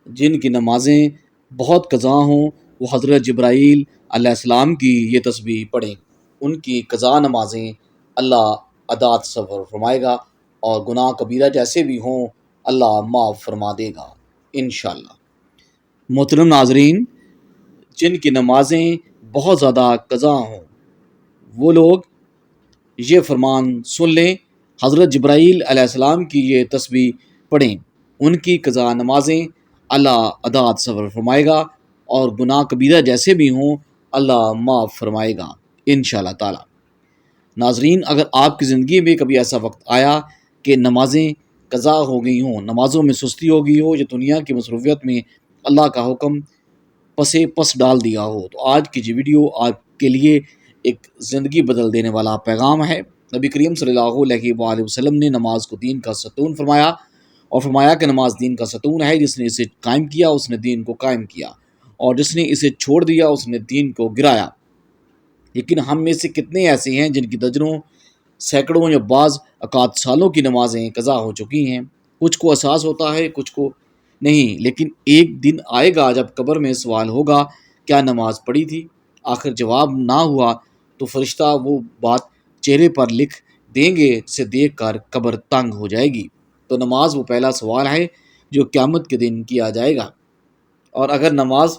جن کی نمازیں بہت قضا ہوں وہ حضرت جبرائیل علیہ السلام کی یہ تسبیح پڑھیں، ان کی قضا نمازیں اللہ ادا تصور فرمائے گا، اور گناہ کبیرہ جیسے بھی ہوں اللہ معاف فرما دے گا انشاءاللہ۔ محترم ناظرین، جن کی نمازیں بہت زیادہ قضا ہوں وہ لوگ یہ فرمان سن لیں، حضرت جبرائیل علیہ السلام کی یہ تسبیح پڑھیں، ان کی قضا نمازیں اللہ ادا تصور فرمائے گا، اور گناہ کبیرہ جیسے بھی ہوں اللہ معاف فرمائے گا انشاءاللہ تعالی۔ ناظرین، اگر آپ کی زندگی میں کبھی ایسا وقت آیا کہ نمازیں قضا ہو گئی ہوں، نمازوں میں سستی ہو گئی ہو، یا دنیا کی مصروفیت میں اللہ کا حکم پس ڈال دیا ہو، تو آج کی جو ویڈیو آپ کے لیے ایک زندگی بدل دینے والا پیغام ہے۔ نبی کریم صلی اللہ علیہ وآلہ وسلم نے نماز کو دین کا ستون فرمایا، اور فرمایا کہ نماز دین کا ستون ہے، جس نے اسے قائم کیا اس نے دین کو قائم کیا، اور جس نے اسے چھوڑ دیا اس نے دین کو گرایا۔ لیکن ہم میں سے کتنے ایسے ہیں جن کی درجنوں، سینکڑوں یا بعض اوقات سالوں کی نمازیں قضا ہو چکی ہیں؟ کچھ کو احساس ہوتا ہے، کچھ کو نہیں، لیکن ایک دن آئے گا جب قبر میں سوال ہوگا کیا نماز پڑھی تھی؟ آخر جواب نہ ہوا تو فرشتہ وہ بات چہرے پر لکھ دیں گے، جسے دیکھ کر قبر تنگ ہو جائے گی۔ تو نماز وہ پہلا سوال ہے جو قیامت کے دن کیا جائے گا، اور اگر نماز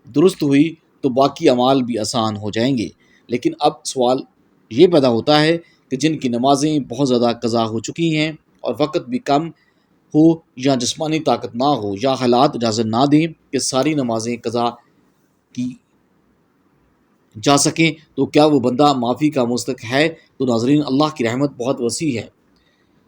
درست ہوئی تو باقی اعمال بھی آسان ہو جائیں گے۔ لیکن اب سوال یہ پیدا ہوتا ہے کہ جن کی نمازیں بہت زیادہ قضا ہو چکی ہیں اور وقت بھی کم ہو، یا جسمانی طاقت نہ ہو، یا حالات اجازت نہ دیں کہ ساری نمازیں قضا کی جا سکیں، تو کیا وہ بندہ معافی کا مستحق ہے؟ تو ناظرین، اللہ کی رحمت بہت وسیع ہے،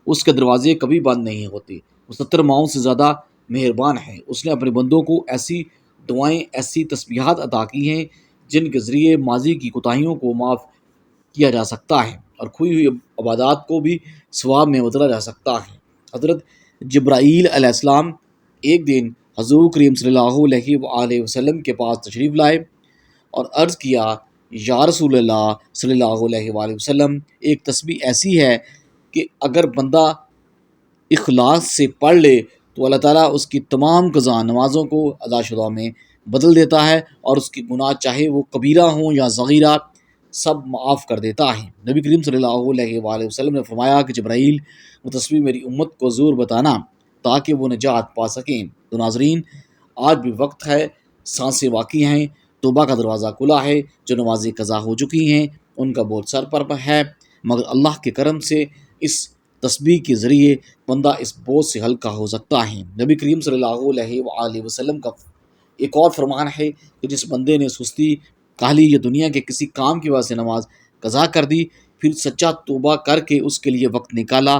اس کے دروازے کبھی بند نہیں ہوتے، وہ 70 ماؤں سے زیادہ مہربان ہے۔ اس نے اپنے بندوں کو ایسی دعائیں، ایسی تسبیحات عطا کی ہیں جن کے ذریعے ماضی کی کوتاہیوں کو معاف کیا جا سکتا ہے، اور کھوئی ہوئی عبادات کو بھی ثواب میں بدلا جا سکتا ہے۔ حضرت جبرائیل علیہ السلام ایک دن حضور کریم صلی اللہ علیہ وآلہ وسلم کے پاس تشریف لائے اور عرض کیا، یا رسول اللہ صلی اللہ علیہ وآلہ وسلم، ایک تسبیح ایسی ہے کہ اگر بندہ اخلاص سے پڑھ لے تو اللہ تعالیٰ اس کی تمام قضا نمازوں کو ادا شدہ میں بدل دیتا ہے، اور اس کی گناہ چاہے وہ کبیرہ ہوں یا صغیرہ سب معاف کر دیتا ہے۔ نبی کریم صلی اللہ علیہ وآلہ وسلم نے فرمایا کہ جبرائیل، وہ تسبیح میری امت کو ضرور بتانا تاکہ وہ نجات پا سکیں۔ تو ناظرین، آج بھی وقت ہے، سانسیں باقی ہیں، توبہ کا دروازہ کھلا ہے، جو نمازیں قضا ہو چکی ہیں ان کا بوجھ سر پر ہے، مگر اللہ کے کرم سے اس تسبیح کے ذریعے بندہ اس بوجھ سے ہلکا ہو سکتا ہے۔ نبی کریم صلی اللہ علیہ وآلہ وسلم کا ایک اور فرمان ہے کہ جس بندے نے سستی، کاہلی یا دنیا کے کسی کام کی وجہ سے نماز قضا کر دی، پھر سچا توبہ کر کے اس کے لیے وقت نکالا،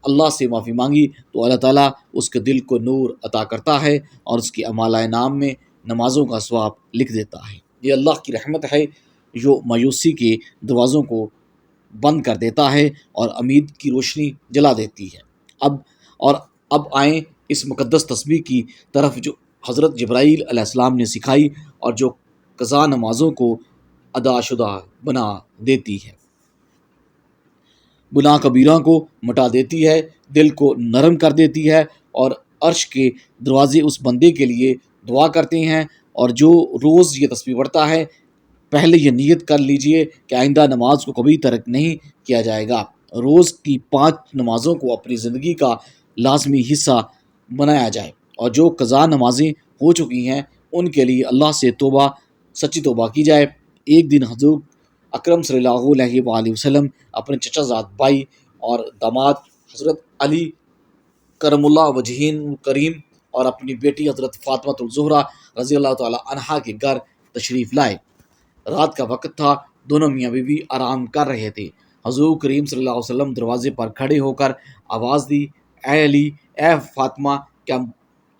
اللہ سے معافی مانگی، تو اللہ تعالیٰ اس کے دل کو نور عطا کرتا ہے اور اس کی اعمال نام میں نمازوں کا ثواب لکھ دیتا ہے۔ یہ اللہ کی رحمت ہے جو مایوسی کے دروازوں کو بند کر دیتا ہے اور امید کی روشنی جلا دیتی ہے۔ اب آئیں اس مقدس تسبیح کی طرف جو حضرت جبرائیل علیہ السلام نے سکھائی، اور جو قضا نمازوں کو ادا شدہ بنا دیتی ہے، گناہ کبیرہ کو مٹا دیتی ہے، دل کو نرم کر دیتی ہے، اور عرش کے دروازے اس بندے کے لیے دعا کرتے ہیں۔ اور جو روز یہ تسبیح پڑھتا ہے، پہلے یہ نیت کر لیجئے کہ آئندہ نماز کو کبھی ترک نہیں کیا جائے گا۔ روز کی 5 نمازوں کو اپنی زندگی کا لازمی حصہ بنایا جائے، اور جو قضا نمازیں ہو چکی ہیں ان کے لیے اللہ سے توبہ، سچی توبہ کی جائے۔ ایک دن حضور اکرم صلی اللہ علیہ وآلہ وسلم اپنے چچا زاد بھائی اور داماد حضرت علی کرم اللہ وجہہ کریم اور اپنی بیٹی حضرت فاطمہ الزہرا رضی اللہ تعالی عنہا کے گھر تشریف لائے۔ رات کا وقت تھا، دونوں میاں بیوی آرام کر رہے تھے۔ حضور کریم صلی اللہ علیہ وسلم دروازے پر کھڑے ہو کر آواز دی، اے علی، اے فاطمہ، کیا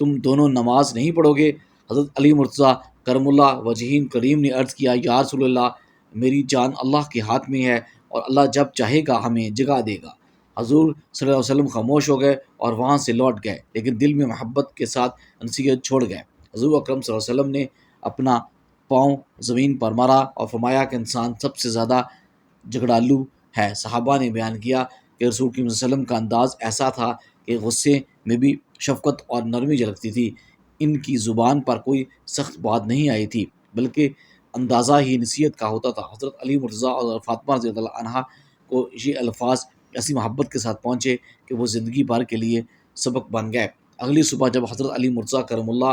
تم دونوں نماز نہیں پڑھو گے؟ حضرت علی مرتضیٰ کرم اللہ وجہہ کریم نے عرض کیا، یا رسول اللہ، میری جان اللہ کے ہاتھ میں ہے، اور اللہ جب چاہے گا ہمیں جگا دے گا۔ حضور صلی اللہ علیہ وسلم خاموش ہو گئے اور وہاں سے لوٹ گئے، لیکن دل میں محبت کے ساتھ نصیحت چھوڑ گئے۔ حضور اکرم صلی اللہ علیہ وسلم نے اپنا پاؤں زمین پر مارا اور فرمایا کہ انسان سب سے زیادہ جھگڑالو ہے۔ صحابہ نے بیان کیا کہ رسول کریم صلی اللہ علیہ وسلم کا انداز ایسا تھا کہ غصے میں بھی شفقت اور نرمی جھلکتی تھی۔ ان کی زبان پر کوئی سخت بات نہیں آئی تھی، بلکہ اندازہ ہی نصیحت کا ہوتا تھا۔ حضرت علی مرتضیٰ اور فاطمہ رضی اللہ عنہا کو یہ الفاظ ایسی محبت کے ساتھ پہنچے کہ وہ زندگی بھر کے لیے سبق بن گئے۔ اگلی صبح جب حضرت علی مرتضیٰ کرم اللہ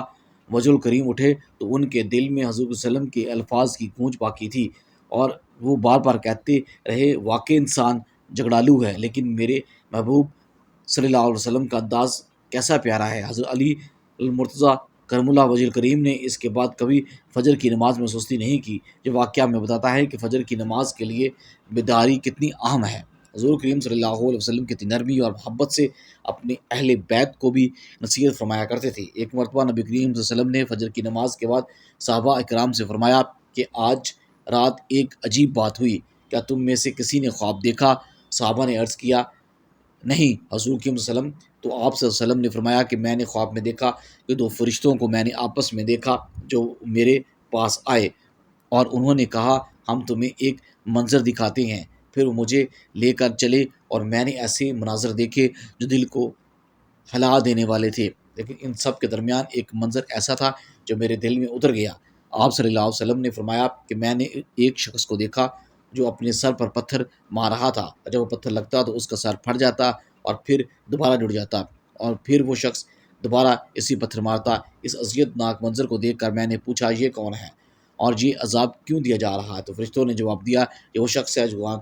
وجہ الکریم اٹھے تو ان کے دل میں حضور صلی اللہ علیہ وسلم کے الفاظ کی گونج باقی تھی، اور وہ بار بار کہتے رہے، واقع انسان جھگڑالو ہے، لیکن میرے محبوب صلی اللہ علیہ وسلم کا انداز کیسا پیارا ہے۔ حضرت علی المرتضیٰ کرم اللہ وجہ الکریم نے اس کے بعد کبھی فجر کی نماز میں سستی نہیں کی۔ یہ واقعہ میں بتاتا ہے کہ فجر کی نماز کے لیے بیداری کتنی اہم ہے۔ حضور کریم صلی اللہ علیہ وسلم کتنی نرمی اور محبت سے اپنے اہل بیت کو بھی نصیحت فرمایا کرتے تھے۔ ایک مرتبہ نبی کریم صلی اللہ علیہ وسلم نے فجر کی نماز کے بعد صحابہ اکرام سے فرمایا کہ آج رات ایک عجیب بات ہوئی، کیا تم میں سے کسی نے خواب دیکھا؟ صحابہ نے عرض کیا، نہیں حضور کریم صلی اللہ علیہ وسلم۔ تو آپ صلی اللہ علیہ وسلم نے فرمایا کہ میں نے خواب میں دیکھا کہ دو فرشتوں کو میں نے آپس میں دیکھا جو میرے پاس آئے، اور انہوں نے کہا ہم تمہیں ایک منظر دکھاتے ہیں۔ پھر وہ مجھے لے کر چلے اور میں نے ایسے مناظر دیکھے جو دل کو ہلا دینے والے تھے، لیکن ان سب کے درمیان ایک منظر ایسا تھا جو میرے دل میں اتر گیا۔ آپ صلی اللہ علیہ وسلم نے فرمایا کہ میں نے ایک شخص کو دیکھا جو اپنے سر پر پتھر مار رہا تھا، جب وہ پتھر لگتا تو اس کا سر پھٹ جاتا اور پھر دوبارہ جڑ جاتا، اور پھر وہ شخص دوبارہ اسی پتھر مارتا۔ اس اذیت ناک منظر کو دیکھ کر میں نے پوچھا یہ کون ہے اور یہ عذاب کیوں دیا جا رہا ہے؟ تو فرشتوں نے جواب دیا کہ وہ شخص ہے جو قرآن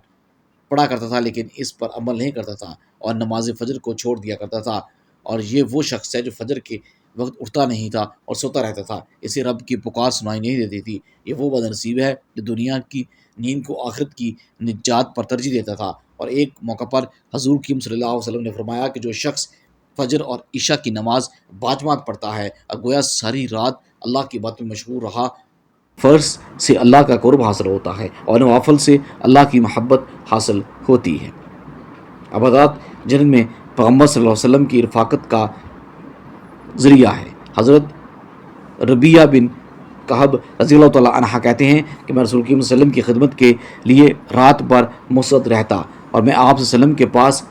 پڑھا کرتا تھا لیکن اس پر عمل نہیں کرتا تھا اور نماز فجر کو چھوڑ دیا کرتا تھا، اور یہ وہ شخص ہے جو فجر کے وقت اٹھتا نہیں تھا اور سوتا رہتا تھا، اسے رب کی پکار سنائی نہیں دیتی تھی۔ یہ وہ بدنصیب ہے جو دنیا کی نیند کو آخرت کی نجات پر ترجیح دیتا تھا۔ اور ایک موقع پر حضور کریم صلی اللہ علیہ وسلم نے فرمایا کہ جو شخص فجر اور عشاء کی نماز باجماعت پڑھتا ہے اور گویا ساری رات اللہ کی بات میں مشغول رہا، فرض سے اللہ کا قرب حاصل ہوتا ہے اور نوافل سے اللہ کی محبت حاصل ہوتی ہے۔ عبادات جن میں پیغمبر صلی اللہ علیہ وسلم کی رفاقت کا ذریعہ ہے۔ حضرت ربیہ بن کہب رضی اللہ تعالیٰ عنہ کہتے ہیں کہ میں رسول کریم صلی اللہ علیہ وسلم کی خدمت کے لیے رات بھر مستعد رہتا، اور میں آپ صلی اللہ علیہ وسلم کے پاس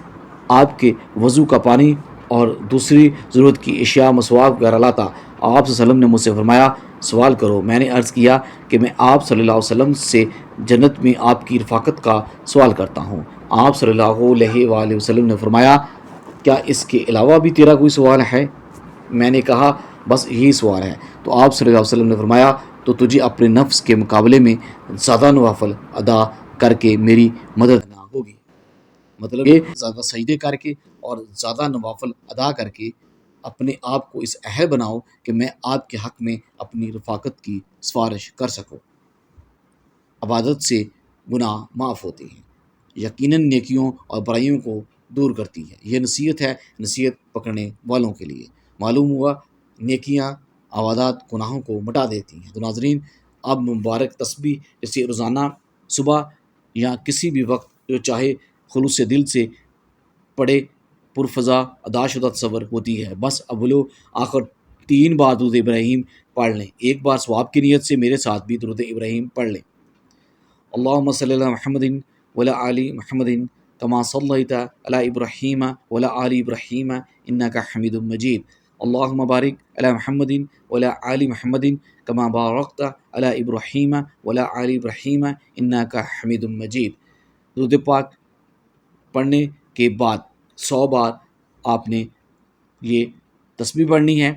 آپ کے وضو کا پانی اور دوسری ضرورت کی اشیاء مسواک وغیرہ لاتا۔ آپ صلی اللہ علیہ وسلم نے مجھ سے فرمایا سوال کرو۔ میں نے عرض کیا کہ میں آپ صلی اللہ علیہ وسلم سے جنت میں آپ کی رفاقت کا سوال کرتا ہوں۔ آپ صلی اللہ علیہ وآلہ وسلم نے فرمایا کیا اس کے علاوہ بھی تیرا کوئی سوال ہے؟ میں نے کہا بس یہی سوال ہے۔ تو آپ صلی اللہ علیہ وسلم نے فرمایا تو تجھے اپنے نفس کے مقابلے میں زیادہ نوافل ادا کر کے میری مدد کرنا ہوگی۔ مطلب یہ زیادہ سجدے کر کے اور زیادہ نوافل ادا کر کے اپنے آپ کو اس اہل بناؤ کہ میں آپ کے حق میں اپنی رفاقت کی سفارش کر سکوں۔ عبادت سے گناہ معاف ہوتے ہیں، یقیناً نیکیوں اور برائیوں کو دور کرتی ہے۔ یہ نصیحت ہے، نصیحت پکڑنے والوں کے لیے۔ معلوم ہوا نیکیاں عبادات گناہوں کو مٹا دیتی ہیں۔ تو ناظرین، اب مبارک تسبیح جسے روزانہ صبح یا کسی بھی وقت جو چاہے خلوص دل سے پڑھے، پرفضا ادا شدہ تصور ہوتی ہے۔ بس اولو آخر 3 بار درود ابراہیم پڑھ لیں، ایک بار ثواب کی نیت سے میرے ساتھ بھی درود ابراہیم پڑھ لیں۔ اللہم صلی علی محمد وعلی آل محمد کما صلیت علی ابراہیم وعلی آل ابراہیم انک حمید مجید۔ اللہم بارک علی محمد وعلی آل محمد کما بارکت علی ابراہیم وعلی آل ابراہیم انک حمید مجید۔ درود پاک پڑھنے کے بعد 100 بار آپ نے یہ تسبیح پڑھنی ہے۔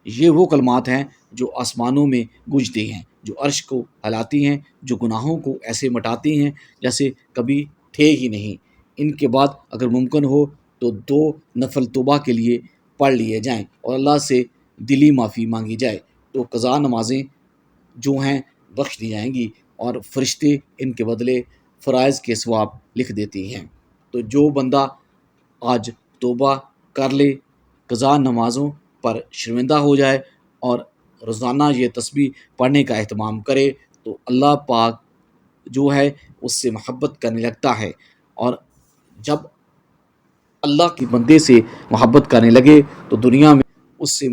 یہ وہ کلمات ہیں جو آسمانوں میں گونجتے ہیں، جو عرش کو ہلاتی ہیں، جو گناہوں کو ایسے مٹاتی ہیں جیسے کبھی تھے ہی نہیں۔ ان کے بعد اگر ممکن ہو تو 2 نفل توبہ کے لیے پڑھ لیے جائیں اور اللہ سے دلی معافی مانگی جائے تو قضا نمازیں جو ہیں بخش دی جائیں گی اور فرشتے ان کے بدلے فرائض کے ثواب لکھ دیتی ہیں۔ تو جو بندہ آج توبہ کر لے، قضا نمازوں پر شرمندہ ہو جائے اور روزانہ یہ تسبیح پڑھنے کا اہتمام کرے تو اللہ پاک جو ہے اس سے محبت کرنے لگتا ہے، اور جب اللہ کے بندے سے محبت کرنے لگے تو دنیا میں اس سے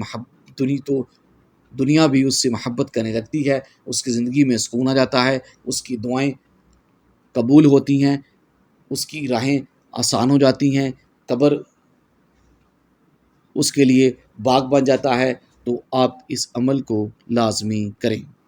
دنیا بھی اس سے محبت کرنے لگتی ہے، اس کی زندگی میں سکون آ جاتا ہے، اس کی دعائیں قبول ہوتی ہیں، اس کی راہیں آسان ہو جاتی ہیں، قبر اس کے لیے باغ بن جاتا ہے، تو آپ اس عمل کو لازمی کریں۔